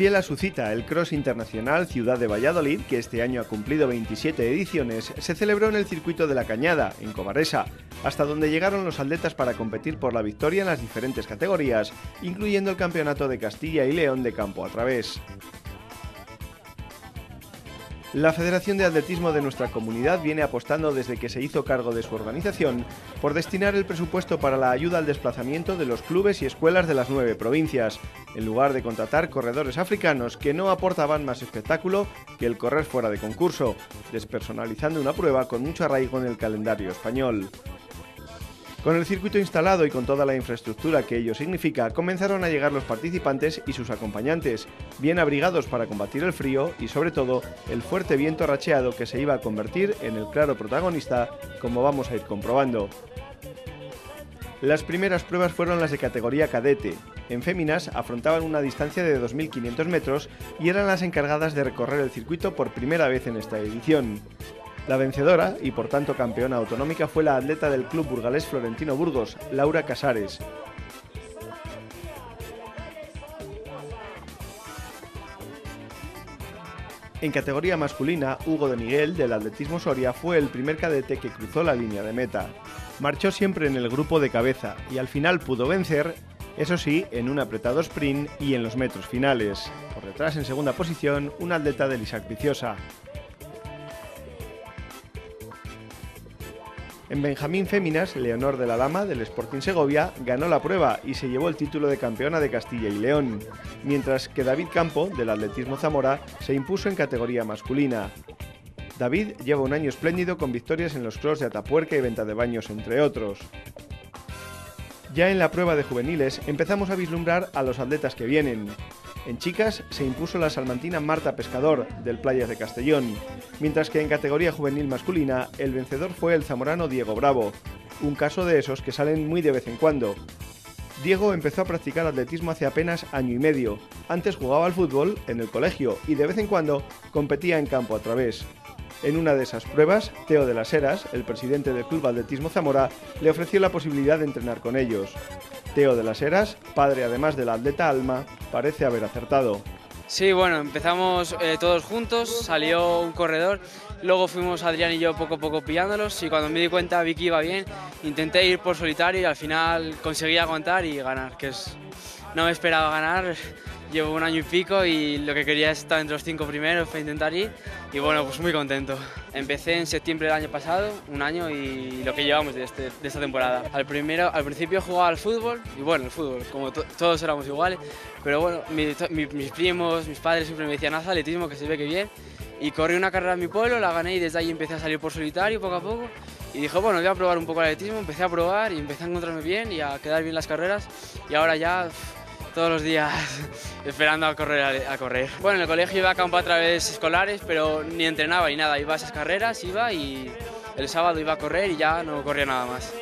Fiel a su cita, el Cross Internacional Ciudad de Valladolid, que este año ha cumplido 27 ediciones, se celebró en el circuito de la Cañada, en Covaresa, hasta donde llegaron los atletas para competir por la victoria en las diferentes categorías, incluyendo el Campeonato de Castilla y León de campo a través. La Federación de Atletismo de nuestra comunidad viene apostando desde que se hizo cargo de su organización por destinar el presupuesto para la ayuda al desplazamiento de los clubes y escuelas de las 9 provincias, en lugar de contratar corredores africanos que no aportaban más espectáculo que el correr fuera de concurso, despersonalizando una prueba con mucho arraigo en el calendario español. Con el circuito instalado y con toda la infraestructura que ello significa, comenzaron a llegar los participantes y sus acompañantes, bien abrigados para combatir el frío y, sobre todo, el fuerte viento racheado que se iba a convertir en el claro protagonista, como vamos a ir comprobando. Las primeras pruebas fueron las de categoría cadete. En féminas afrontaban una distancia de 2.500 metros y eran las encargadas de recorrer el circuito por primera vez en esta edición. La vencedora, y por tanto campeona autonómica, fue la atleta del club burgalés Florentino Burgos, Laura Casares. En categoría masculina, Hugo de Miguel, del Atletismo Soria, fue el primer cadete que cruzó la línea de meta. Marchó siempre en el grupo de cabeza y al final pudo vencer, eso sí, en un apretado sprint y en los metros finales. Por detrás, en segunda posición, un atleta del Isaac Viciosa. En Benjamín Féminas, Leonor de la Lama, del Sporting Segovia, ganó la prueba y se llevó el título de campeona de Castilla y León, mientras que David Campo, del Atletismo Zamora, se impuso en categoría masculina. David lleva un año espléndido con victorias en los cross de Atapuerca y Venta de Baños, entre otros. Ya en la prueba de juveniles empezamos a vislumbrar a los atletas que vienen. En chicas se impuso la salmantina Marta Pescador, del Playas de Castellón, mientras que en categoría juvenil masculina el vencedor fue el zamorano Diego Bravo, un caso de esos que salen muy de vez en cuando. Diego empezó a practicar atletismo hace apenas año y medio. Antes jugaba al fútbol en el colegio y de vez en cuando competía en campo a través. En una de esas pruebas, Teo de las Heras, el presidente del Club Atletismo Zamora, le ofreció la posibilidad de entrenar con ellos. Teo de las Heras, padre además de la atleta Alma, parece haber acertado. Sí, bueno, empezamos todos juntos, salió un corredor, luego fuimos Adrián y yo poco a poco pillándolos y cuando me di cuenta vi que iba bien, intenté ir por solitario y al final conseguí aguantar y ganar, no me esperaba ganar. Llevo un año y pico y lo que quería es estar entre los 5 primeros para intentar ir y bueno, pues muy contento. Empecé en septiembre del año pasado, un año y lo que llevamos de esta temporada. Al principio jugaba al fútbol y bueno, el fútbol, como todos éramos iguales, pero bueno, mis primos, mis padres siempre me decían haz atletismo que se ve que bien y corrí una carrera en mi pueblo, la gané y desde ahí empecé a salir por solitario poco a poco y dije bueno, voy a probar un poco el atletismo, empecé a probar y empecé a encontrarme bien y a quedar bien las carreras y ahora ya todos los días esperando a correr. Bueno, en el colegio iba a campo a través escolares, pero ni entrenaba ni nada. Iba a esas carreras, iba y el sábado iba a correr y ya no corría nada más.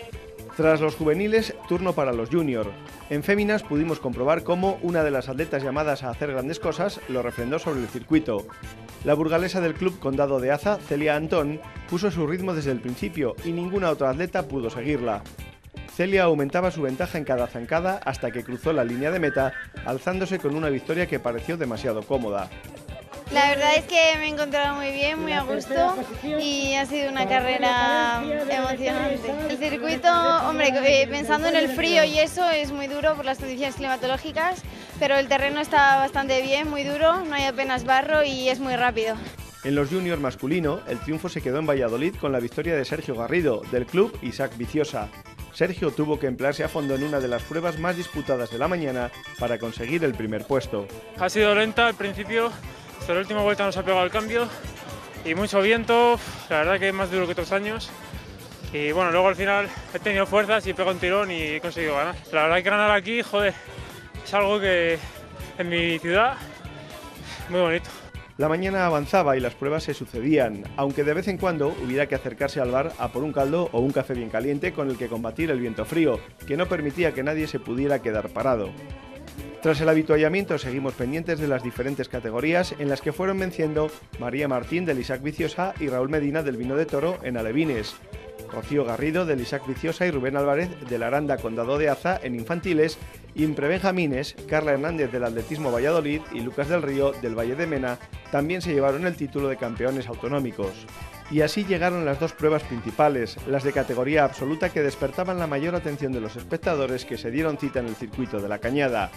Tras los juveniles, turno para los junior. En féminas pudimos comprobar cómo una de las atletas llamadas a hacer grandes cosas lo refrendó sobre el circuito. La burgalesa del Club Condado de Aza, Celia Antón, puso su ritmo desde el principio y ninguna otra atleta pudo seguirla. Celia aumentaba su ventaja en cada zancada hasta que cruzó la línea de meta, alzándose con una victoria que pareció demasiado cómoda. La verdad es que me he encontrado muy bien, muy a gusto y ha sido una carrera emocionante. El circuito, hombre, pensando en el frío y eso es muy duro por las condiciones climatológicas, pero el terreno está bastante bien, muy duro, no hay apenas barro y es muy rápido. En los junior masculino, el triunfo se quedó en Valladolid con la victoria de Sergio Garrido, del club Isaac Viciosa. Sergio tuvo que emplearse a fondo en una de las pruebas más disputadas de la mañana para conseguir el primer puesto. Ha sido lenta al principio, hasta la última vuelta nos ha pegado el cambio y mucho viento, la verdad que es más duro que otros años. Y bueno, luego al final he tenido fuerzas y he pegado un tirón y he conseguido ganar. La verdad que ganar aquí, joder, es algo que en mi ciudad, muy bonito. La mañana avanzaba y las pruebas se sucedían, aunque de vez en cuando hubiera que acercarse al bar a por un caldo o un café bien caliente con el que combatir el viento frío, que no permitía que nadie se pudiera quedar parado. Tras el avituallamiento seguimos pendientes de las diferentes categorías en las que fueron venciendo María Martín del Isaac Viciosa y Raúl Medina del Vino de Toro en alevines. Rocío Garrido del Isaac Viciosa y Rubén Álvarez del Aranda Condado de Aza en infantiles, y en prebenjamines, Carla Hernández del Atletismo Valladolid y Lucas del Río del Valle de Mena también se llevaron el título de campeones autonómicos. Y así llegaron las dos pruebas principales, las de categoría absoluta, que despertaban la mayor atención de los espectadores que se dieron cita en el circuito de la Cañada.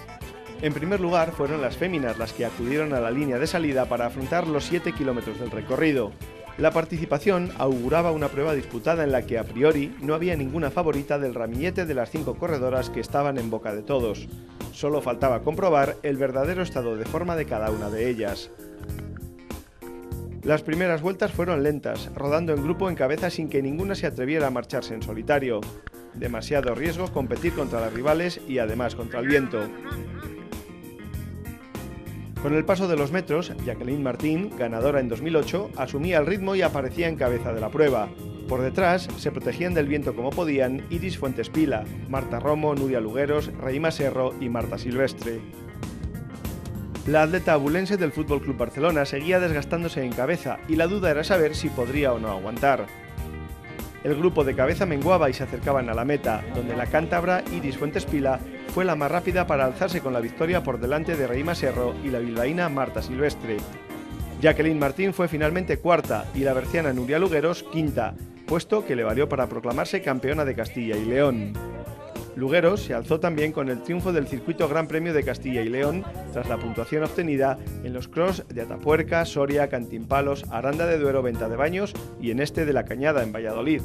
En primer lugar fueron las féminas las que acudieron a la línea de salida para afrontar los 7 kilómetros del recorrido. La participación auguraba una prueba disputada en la que a priori no había ninguna favorita del ramillete de las 5 corredoras que estaban en boca de todos. Solo faltaba comprobar el verdadero estado de forma de cada una de ellas. Las primeras vueltas fueron lentas, rodando en grupo en cabeza sin que ninguna se atreviera a marcharse en solitario. Demasiado riesgo competir contra las rivales y además contra el viento. Con el paso de los metros, Jacqueline Martín, ganadora en 2008, asumía el ritmo y aparecía en cabeza de la prueba. Por detrás se protegían del viento como podían Iris Fuentes Pila, Marta Romo, Nuria Lugueros, Raima Serro y Marta Silvestre. La atleta abulense del FC Barcelona seguía desgastándose en cabeza y la duda era saber si podría o no aguantar. El grupo de cabeza menguaba y se acercaban a la meta, donde la cántabra Iris Fuentes Pila fue la más rápida para alzarse con la victoria por delante de Raima Serro y la bilbaína Marta Silvestre. Jacqueline Martín fue finalmente cuarta y la berciana Nuria Lugueros quinta, puesto que le valió para proclamarse campeona de Castilla y León. Lugueros se alzó también con el triunfo del circuito Gran Premio de Castilla y León tras la puntuación obtenida en los cross de Atapuerca, Soria, Cantimpalos, Aranda de Duero, Venta de Baños y en este de la Cañada en Valladolid.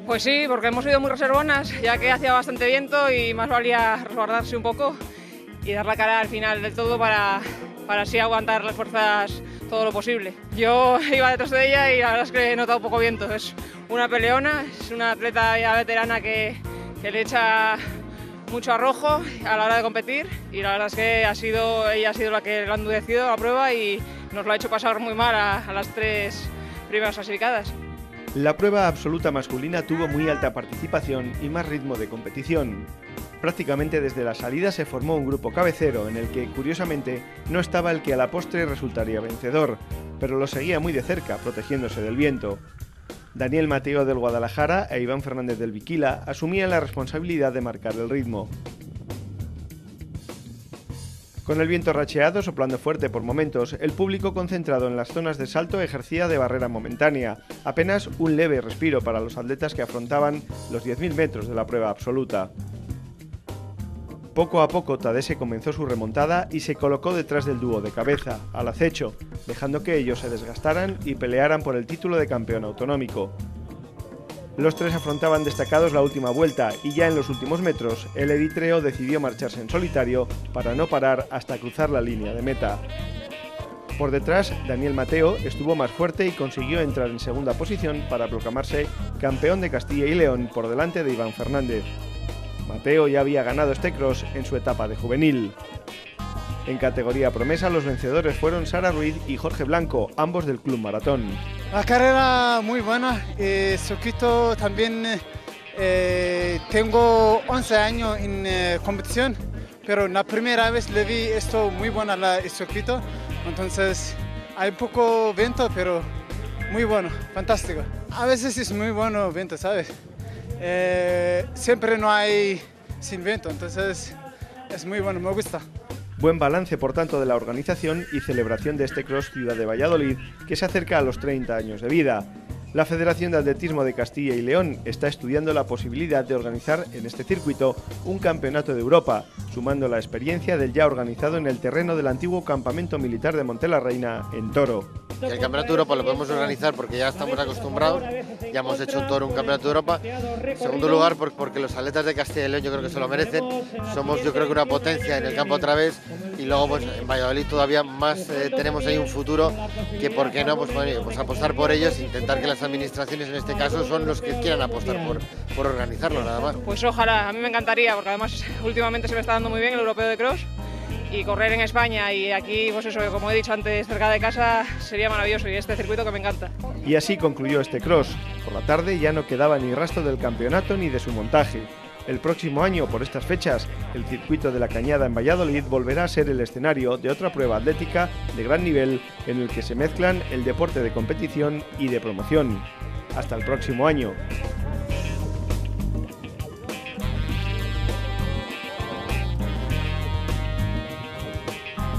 Pues sí, porque hemos ido muy reservonas, ya que hacía bastante viento y más valía resguardarse un poco y dar la cara al final del todo para así aguantar las fuerzas todo lo posible. Yo iba detrás de ella y la verdad es que he notado poco viento. Es una peleona, es una atleta ya veterana que le echa mucho arrojo a la hora de competir y la verdad es que ella ha sido la que lo ha endurecido la prueba y nos lo ha hecho pasar muy mal a las 3 primeras clasificadas. La prueba absoluta masculina tuvo muy alta participación y más ritmo de competición. Prácticamente desde la salida se formó un grupo cabecero en el que, curiosamente, no estaba el que a la postre resultaría vencedor, pero lo seguía muy de cerca, protegiéndose del viento. Daniel Mateo del Guadalajara e Iván Fernández del Viquila asumían la responsabilidad de marcar el ritmo. Con el viento racheado soplando fuerte por momentos, el público concentrado en las zonas de salto ejercía de barrera momentánea, apenas un leve respiro para los atletas que afrontaban los 10.000 metros de la prueba absoluta. Poco a poco Tadese comenzó su remontada y se colocó detrás del dúo de cabeza, al acecho, dejando que ellos se desgastaran y pelearan por el título de campeón autonómico. Los tres afrontaban destacados la última vuelta y ya en los últimos metros el eritreo decidió marcharse en solitario para no parar hasta cruzar la línea de meta. Por detrás, Daniel Mateo estuvo más fuerte y consiguió entrar en segunda posición para proclamarse campeón de Castilla y León por delante de Iván Fernández. Mateo ya había ganado este cross en su etapa de juvenil. En categoría promesa, los vencedores fueron Sara Ruiz y Jorge Blanco, ambos del Club Maratón. La carrera muy buena, circuito también, tengo 11 años en competición, pero la primera vez le vi esto muy bueno el circuito, entonces hay poco viento, pero muy bueno, fantástico. A veces es muy bueno viento, ¿sabes? Siempre no hay sin viento, entonces es muy bueno, me gusta. Buen balance, por tanto, de la organización y celebración de este Cross Ciudad de Valladolid, que se acerca a los 30 años de vida. La Federación de Atletismo de Castilla y León está estudiando la posibilidad de organizar en este circuito un campeonato de Europa, sumando la experiencia del ya organizado en el terreno del antiguo campamento militar de Montelarreina, en Toro. El Campeonato de Europa lo podemos organizar porque ya estamos acostumbrados, ya hemos hecho en Toro un Campeonato de Europa. En segundo lugar, porque los atletas de Castilla y León yo creo que se lo merecen, somos yo creo que una potencia en el campo otra vez y luego pues en Valladolid todavía más tenemos ahí un futuro que por qué no pues apostar por ellos e intentar que las administraciones en este caso son los que quieran apostar por organizarlo nada más. Pues ojalá, a mí me encantaría porque además últimamente se me está dando muy bien el europeo de cross y correr en España y aquí, pues eso, como he dicho antes, cerca de casa sería maravilloso y este circuito que me encanta. Y así concluyó este cross. Por la tarde ya no quedaba ni rastro del campeonato ni de su montaje. El próximo año, por estas fechas, el circuito de la Cañada en Valladolid volverá a ser el escenario de otra prueba atlética de gran nivel en el que se mezclan el deporte de competición y de promoción. Hasta el próximo año.